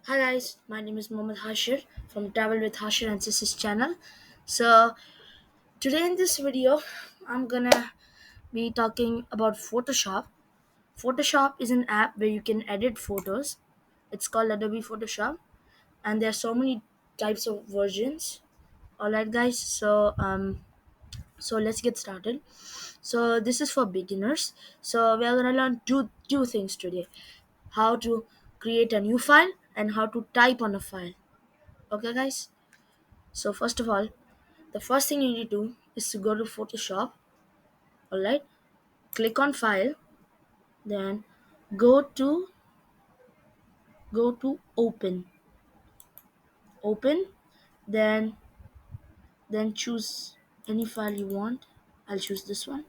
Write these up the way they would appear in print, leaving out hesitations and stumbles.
Hi guys, my name is Mohammed Hashir from Travel with Hashir and Sisters channel. So today in this video, I'm gonna be talking about Photoshop. Photoshop is an app where you can edit photos. It's called Adobe Photoshop, and there are so many types of versions. Alright, guys. So let's get started. So this is for beginners. So we are gonna learn two things today: how to create a new file and how to type on a file. Okay, guys. So first of all, the first thing you need to do is to go to Photoshop. All right, click on File, then go to Open, open, then choose any file you want. I'll choose this one.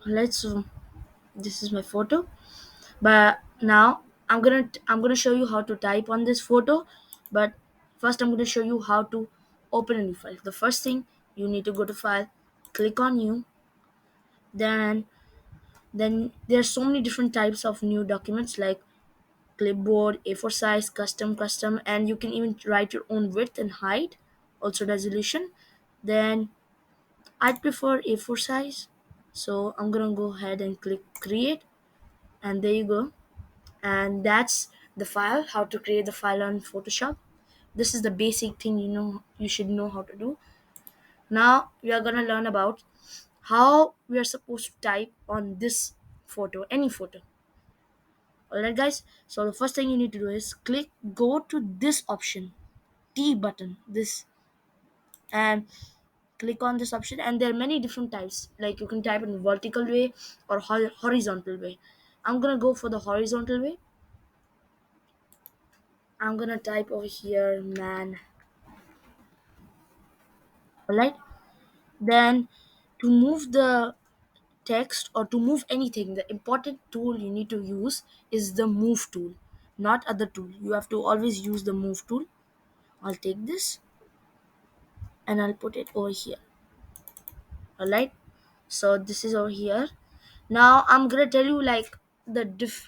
All right, so this is my photo. But now I'm gonna show you how to type on this photo. But first, I'm gonna show you how to open a new file. The first thing you need to go to File, click on New, then there's so many different types of new documents like clipboard, A4 size, custom, and you can even write your own width and height, also resolution. Then I'd prefer A4 size, so I'm gonna go ahead and click create, and there you go. And that's the file. How to create the file on Photoshop. This is the basic thing you should know how to do. Now we are gonna learn about how we are supposed to type on this photo, any photo. Alright, guys. So the first thing you need to do is go to this option, T button, this, and click on this option. And there are many different types. Like you can type in vertical way or horizontal way. I'm gonna go for the horizontal way. I'm gonna type over here, man. Alright. Then to move the text or to move anything, the important tool you need to use is the move tool, not other tool. You have to always use the move tool. I'll take this and I'll put it over here. Alright, so this is over here. Now I'm gonna tell you like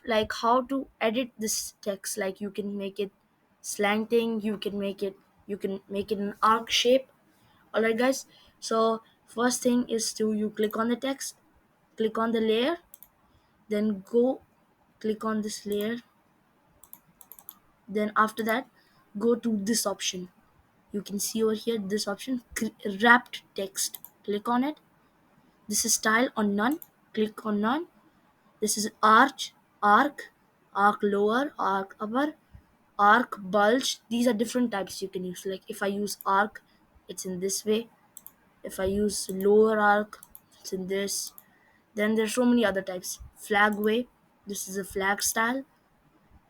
like how to edit this text. Like you can make it slanting, you can make it an arc shape. Alright, guys. So first thing is to you click on the text, click on the layer, then go click on this layer. Then after that, go to this option. You can see over here this option, wrapped text. Click on it. This is style or none. Click on none. This is arc lower, arc upper, arc bulge. These are different types you can use. Like if I use arc, it's in this way. If I use lower arc, it's in this. Then there's so many other types. Flag way. This is a flag style.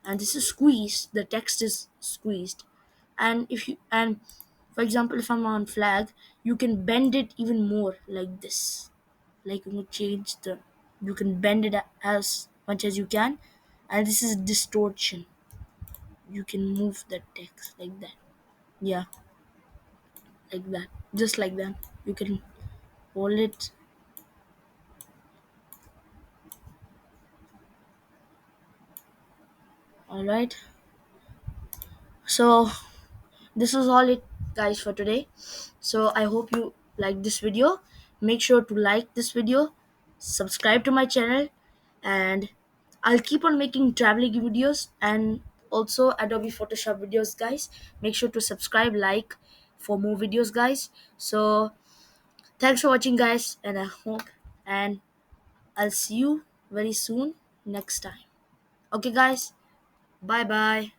And this is squeezed. The text is squeezed. And for example, if I'm on flag, you can bend it even more like this. Like you can bend it as much as you can. And this is distortion. You can move the text like that. Yeah, like that. Just like that. You can hold it. All right. So this is all it, guys, for today. So I hope you like this video. Make sure to like this video, subscribe to my channel, and I'll keep on making traveling videos and also Adobe Photoshop videos, guys. Make sure to subscribe, like for more videos, guys. So thanks for watching, guys, and I'll see you very soon next time. Okay, guys. Bye bye.